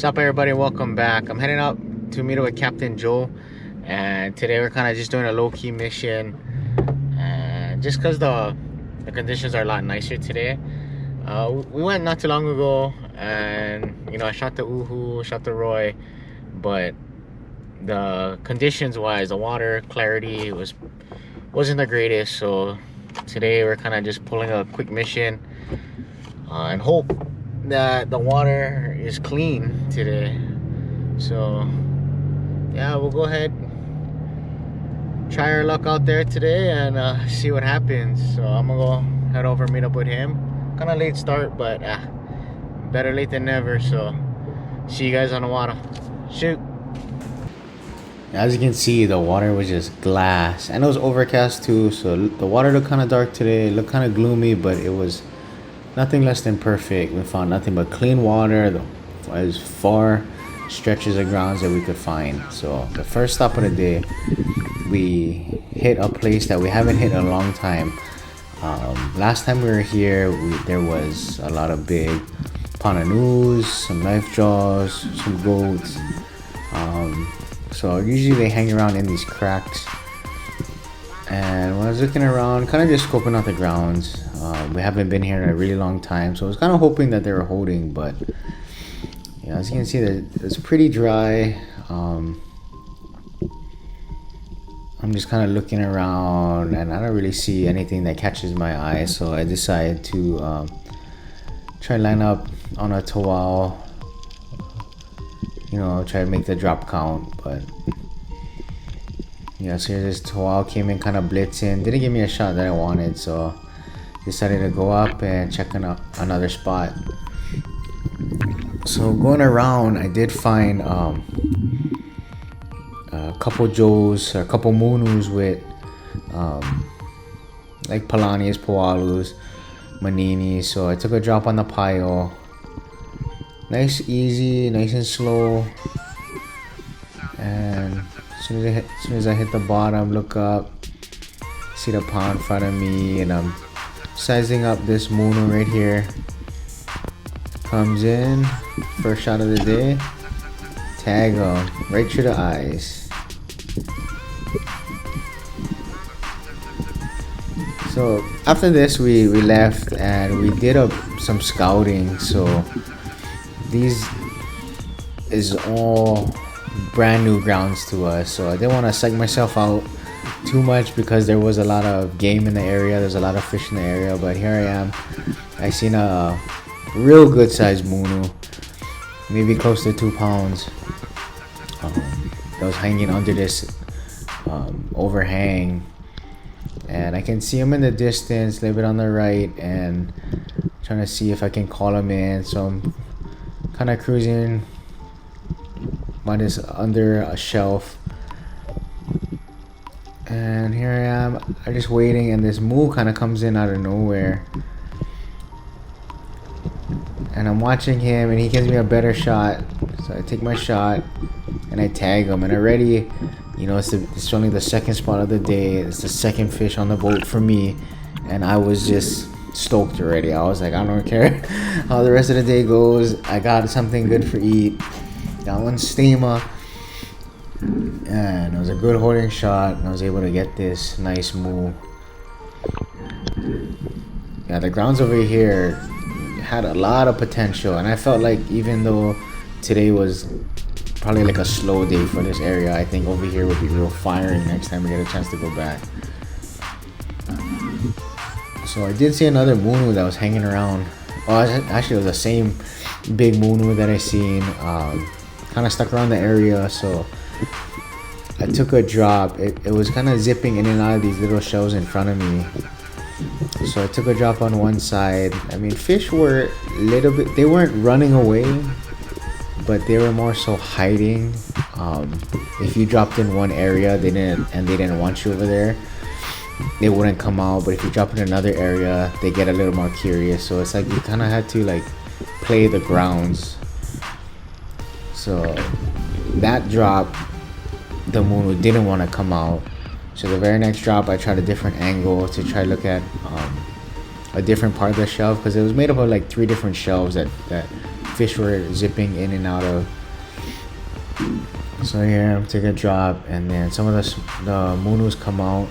What's up, everybody? Welcome back. I'm heading out to meet up with Captain Joe, and today we're kind of just doing a low-key mission. And just because the conditions are a lot nicer today, we went not too long ago, and I shot the Uhu, shot the Roy, but the conditions-wise, the water clarity wasn't the greatest. So today we're kind of just pulling a quick mission and hope that the water is clean today. So yeah, we'll go ahead, try our luck out there today and see what happens. So I'm gonna go head over and meet up with him. Kind of late start, but better late than never. So see you guys on the water. Shoot. As you can see, the water was just glass, and it was overcast too, so the water looked kind of dark today. It looked kind of gloomy, but it was nothing less than perfect. We found nothing but clean water as far stretches of grounds that we could find. So the first stop of the day, we hit a place that we haven't hit in a long time. Last time we were here, there was a lot of big pananu's, some knife jaws, some goats. So usually they hang around in these cracks. And when I was looking around, kind of just scoping out the grounds, we haven't been here in a really long time, so I was kind of hoping that they were holding, but yeah, as you can see, it's pretty dry. I'm just kind of looking around, and I don't really see anything that catches my eye, so I decided to try and line up on a towel, try to make the drop count. But yeah, so this towel came in kind of blitzing, didn't give me a shot that I wanted, so decided to go up and check another spot. So going around, I did find a couple Joes, a couple Munus with like Palanis, Poalus, Manini. So I took a drop on the pile. Nice, easy, nice and slow. And as soon as I hit the bottom, look up, see the pond in front of me, and I'm sizing up this Munu right here. Comes in, first shot of the day, tag him right through the eyes. So after this, we left and we did some scouting. So these is all brand new grounds to us, so I didn't want to psych myself out too much because there was a lot of game in the area, there's a lot of fish in the area. But here I am, I seen a real good sized Munu, maybe close to 2 pounds, that was hanging under this overhang, and I can see him in the distance, a little bit on the right, and trying to see if I can call him in. So I'm kind of cruising by this under a shelf, and here I am, I'm just waiting, and this mule kind of comes in out of nowhere, and I'm watching him, and he gives me a better shot. So I take my shot and I tag him, and already, it's only the second spot of the day, it's the second fish on the boat for me, and I was just stoked already. I was like, I don't care how the rest of the day goes, I got something good for eat. Got one steamer, and it was a good holding shot, and I was able to get this nice move. Yeah, the grounds over here had a lot of potential, and I felt like even though today was probably like a slow day for this area, I think over here would be real firing next time we get a chance to go back. So I did see another Munu that was hanging around. Oh, actually it was the same big Munu that I seen. Kind of stuck around the area, so I took a drop. It was kind of zipping in and out of these little shells in front of me, so I took a drop on one side. I mean, fish were a little bit, they weren't running away, but they were more so hiding. If you dropped in one area, they didn't want you over there, they wouldn't come out. But if you drop in another area, they get a little more curious. So it's like you kind of had to like play the grounds. So that drop, the Munu didn't want to come out. So the very next drop, I tried a different angle to try to look at a different part of the shelf, because it was made up of like 3 different shelves that fish were zipping in and out of. So here I'm taking a drop, and then some of the munus come out,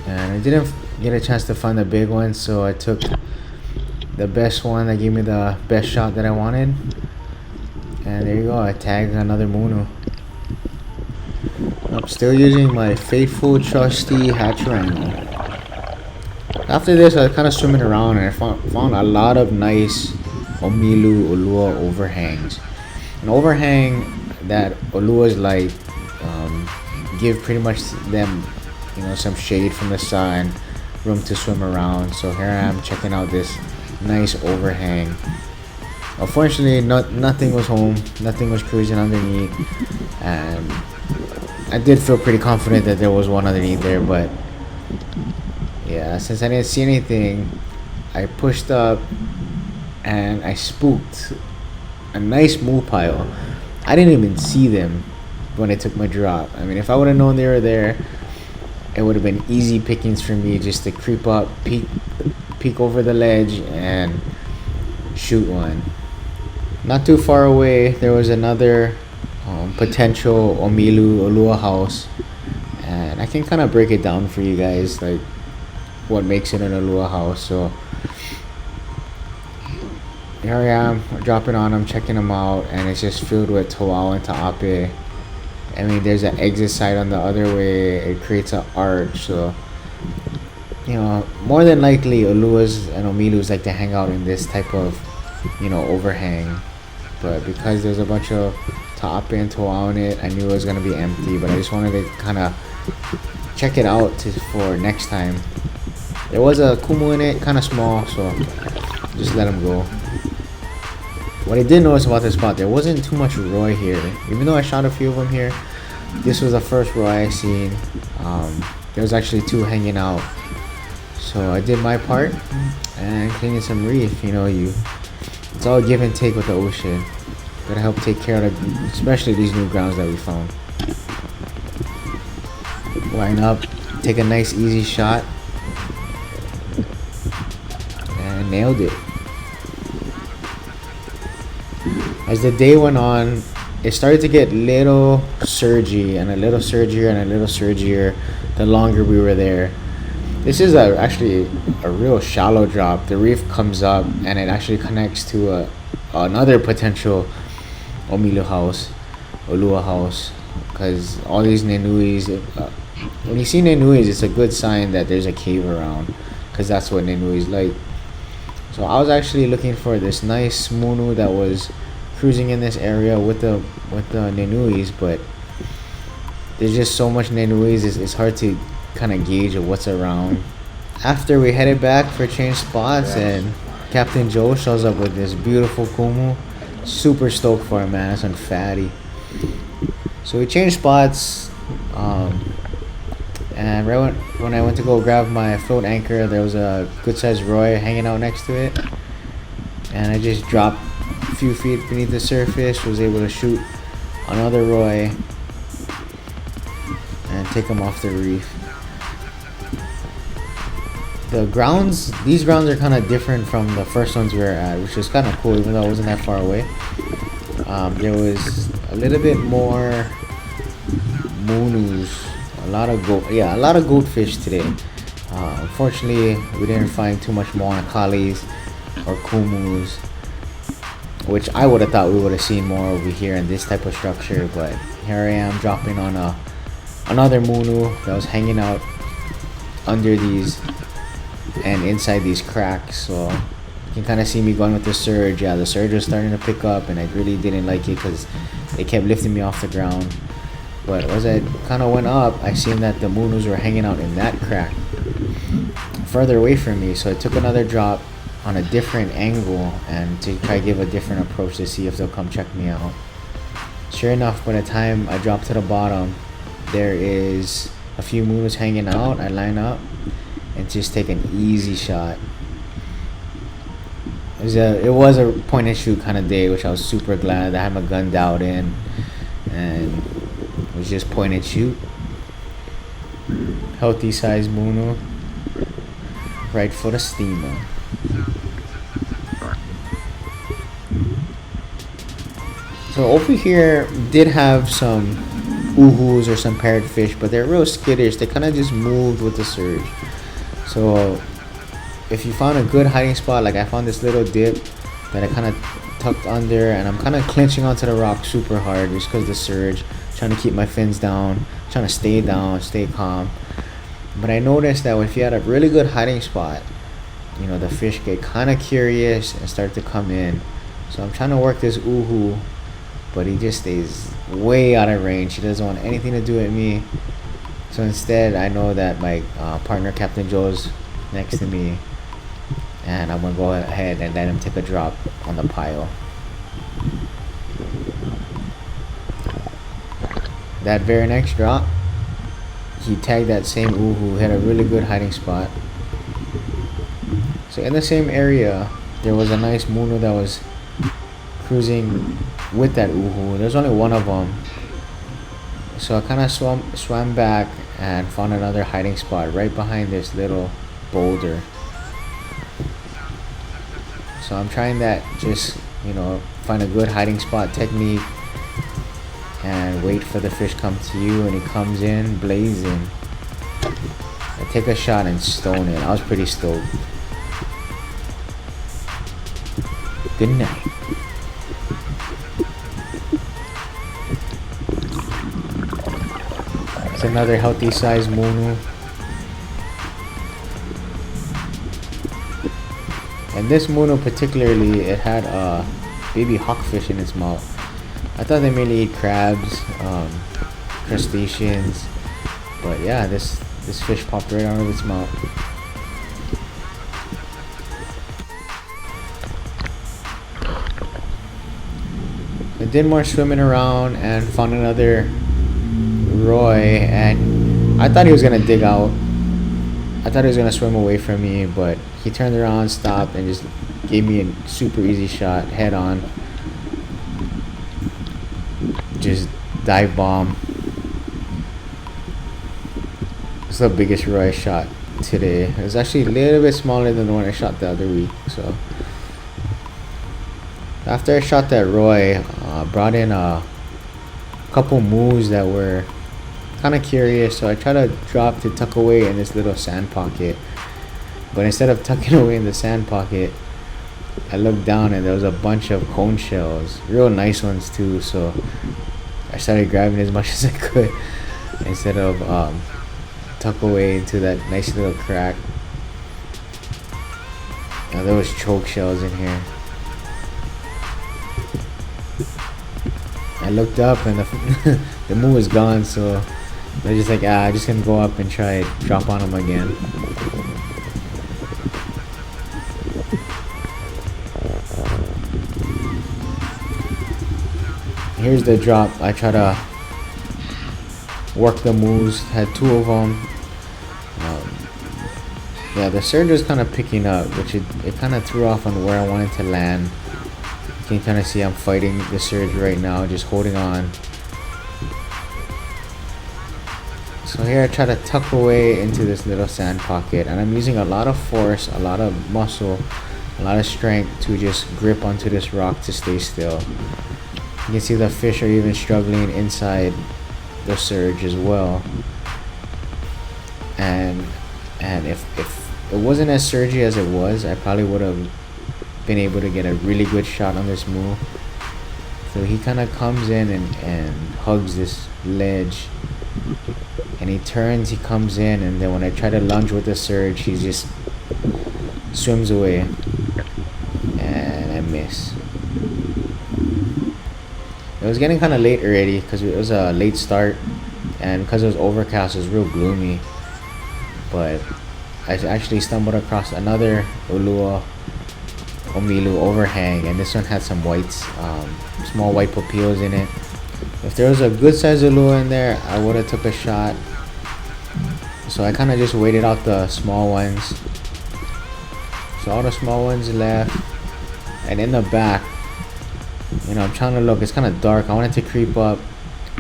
and I didn't get a chance to find the big one, so I took the best one that gave me the best shot that I wanted, and there you go. I tagged another munu. I'm still using my faithful trusty hatcherangle. After this, I was kind of swimming around, and I found a lot of nice Omilu Ulua overhangs. An overhang that Uluas like give pretty much them, you know, some shade from the sun, room to swim around. So here I am checking out this nice overhang. Unfortunately, nothing was home, nothing was cruising underneath, and I did feel pretty confident that there was one underneath there, but yeah, since I didn't see anything, I pushed up and I spooked a nice moo pile. I didn't even see them when I took my drop. I mean, if I would have known they were there, it would have been easy pickings for me just to creep up, peek over the ledge, and shoot one. Not too far away, there was another potential Omilu Ulua house, and I can kind of break it down for you guys, like what makes it an Ulua house. So here I am, dropping on them, checking them out, and it's just filled with Tawau and Ta'ape. I mean, there's an exit side on the other way. It creates an arch, so you know, more than likely Uluas and Omilus like to hang out in this type of, you know, overhang. But because there's a bunch of Ta'ape and Tawau in it, I knew it was gonna be empty. But I just wanted to kind of check it out for next time. There was a kumu in it, kind of small, so just let him go. What I did notice about this spot, there wasn't too much roy here. Even though I shot a few of them here, this was the first roy I seen. There was actually two hanging out. So I did my part and cleaning some reef. You know, it's all give and take with the ocean. Gotta help take care of especially these new grounds that we found. Line up, take a nice easy shot, and nailed it. As the day went on, it started to get little surgy and a little surgier and a little surgier the longer we were there. This is actually a real shallow drop. The reef comes up and it actually connects to another potential Omilu house, Ulua house, because all these Nenuis, when you see Nenuis, it's a good sign that there's a cave around, because that's what Nenuis like. So I was actually looking for this nice Munu that was cruising in this area with the Nenuis, but there's just so much Nenuis, it's hard to kind of gauge of what's around. After we headed back for change spots, and Captain Joe shows up with this beautiful kumu. Super stoked for him, man. It's on fatty. So we changed spots, and right when I went to go grab my float anchor, there was a good sized roy hanging out next to it, and I just dropped a few feet beneath the surface, was able to shoot another roy and take him off the reef. These grounds are kind of different from the first ones we were at, which was kind of cool, even though it wasn't that far away. There was a little bit more munus, a lot of goldfish today. Unfortunately, we didn't find too much moanakalis or kumus, which I would have thought we would have seen more over here in this type of structure. But here I am dropping on another munu that was hanging out under these and inside these cracks. So you can kind of see me going with the surge. Yeah, the surge was starting to pick up, and I really didn't like it because it kept lifting me off the ground. But as I kind of went up, I seen that the munus were hanging out in that crack further away from me. So I took another drop on a different angle and to try to give a different approach to see if they'll come check me out. Sure enough, by the time I dropped to the bottom, there is a few munus hanging out. I line up and just take an easy shot. It was a point and shoot kind of day, which I was super glad. I had my gun dialed in and it was just point and shoot. Healthy size munu right for the steamer. So over here did have some uhus or some parrotfish, but they're real skittish. They kind of just moved with the surge. So if you found a good hiding spot, like I found this little dip that I kind of tucked under, and I'm kind of clinching onto the rock super hard just because the surge, trying to keep my fins down, trying to stay down, stay calm. But I noticed that if you had a really good hiding spot, you know, the fish get kind of curious and start to come in. So I'm trying to work this uhu, but he just stays way out of range. He doesn't want anything to do with me. So instead, I know that my partner Captain Joe's next to me, and I'm gonna go ahead and let him take a drop on the pile. That very next drop, he tagged that same uhu, had a really good hiding spot. So in the same area, there was a nice munu that was cruising with that uhu. There's only one of them. So I kind of swam back and found another hiding spot right behind this little boulder. So I'm trying that, just, you know, find a good hiding spot technique and wait for the fish come to you, and he comes in blazing. I take a shot and stone it. I was pretty stoked. Good night. It's another healthy size munu. And this munu particularly, it had a baby hawkfish in its mouth. I thought they mainly eat crabs, crustaceans, but yeah, this fish popped right out of its mouth. I did more swimming around and found another Roy, and I thought he was gonna dig out. I thought he was gonna swim away from me, but he turned around, stopped, and just gave me a super easy shot, head on. Just dive bomb. It's the biggest Roy I shot today. It was actually a little bit smaller than the one I shot the other week. So after I shot that Roy, brought in a couple moves that were kind of curious. So I tried to drop to tuck away in this little sand pocket, but instead of tucking away in the sand pocket, I looked down and there was a bunch of cone shells, real nice ones too. So I started grabbing as much as I could instead of tuck away into that nice little crack. Now there was choke shells in here. I looked up and the moon was gone, so I was just like, I'm just gonna go up and try drop on them again. Here's the drop. I try to work the moves, had two of them. Yeah, the surge was kind of picking up, which it kind of threw off on where I wanted to land. You can kind of see I'm fighting the surge right now, just holding on. So here I try to tuck away into this little sand pocket, and I'm using a lot of force, a lot of muscle, a lot of strength to just grip onto this rock to stay still. You can see the fish are even struggling inside the surge as well. And if it wasn't as surgy as it was, I probably would have been able to get a really good shot on this move. So he kind of comes in and hugs this ledge, and he turns, he comes in, and then when I try to lunge with the surge, he just swims away, and I miss. It was getting kind of late already because it was a late start, and because it was overcast, it was real gloomy. But I actually stumbled across another Ulua Omilu overhang, and this one had some whites, small white pupillos in it. If there was a good size Ulua in there, I would have took a shot. So I kind of just waited out the small ones. So all the small ones left, and in the back, you know, I'm trying to look. It's kind of dark. I wanted to creep up,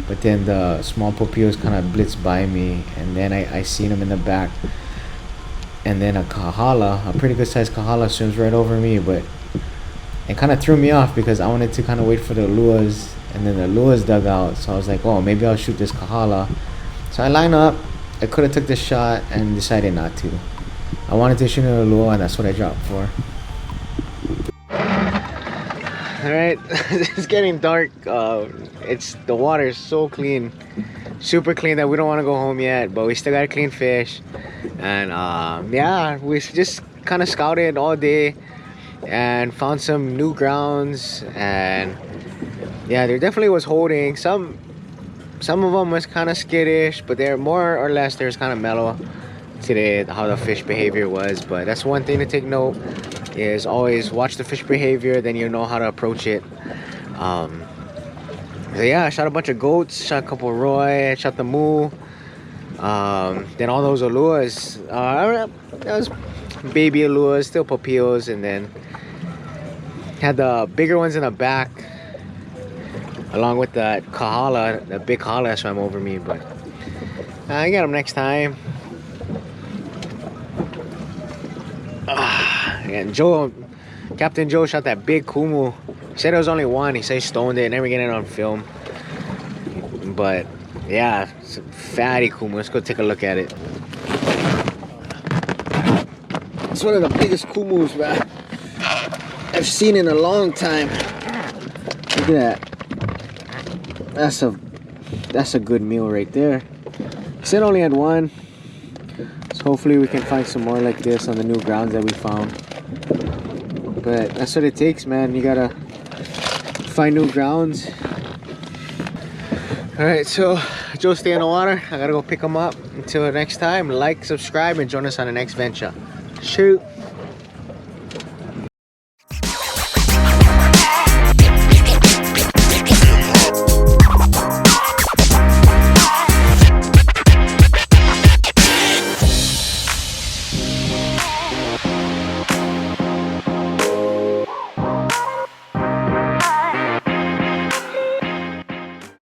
but then the small pupillos kind of blitzed by me, and then I seen them in the back. And then a kahala, a pretty good sized kahala, swims right over me, but it kind of threw me off because I wanted to kind of wait for the luas, and then the luas dug out. So I was like, oh, maybe I'll shoot this kahala. So I line up. I could have took the shot and decided not to. I wanted to shoot a lure, and that's what I dropped for. All right, it's getting dark. The water is so clean, super clean that we don't want to go home yet, but we still got a clean fish. And yeah, we just kind of scouted all day and found some new grounds. And yeah, there definitely was holding. Some of them was kind of skittish, but they're more or less there's kind of mellow today, how the fish behavior was. But that's one thing to take note, is always watch the fish behavior, then you know how to approach it. So yeah, I shot a bunch of goats, shot a couple of roy, shot the moo, then all those aluas, that was baby aluas, still papillos, and then had the bigger ones in the back along with the kahala, the big kahala that swam over me. But I got them next time. And Captain Joe shot that big kumu. He said it was only one. He said he stoned it, never get it on film. But yeah, it's a fatty kumu. Let's go take a look at it. It's one of the biggest kumus, man, I've seen in a long time. Look at that. That's a good meal right there. He said only had one. So hopefully we can find some more like this on the new grounds that we found. But that's what it takes, man. You gotta find new grounds. Alright, so Joe stay in the water. I gotta go pick him up. Until next time, like, subscribe, and join us on the next venture. Shoot.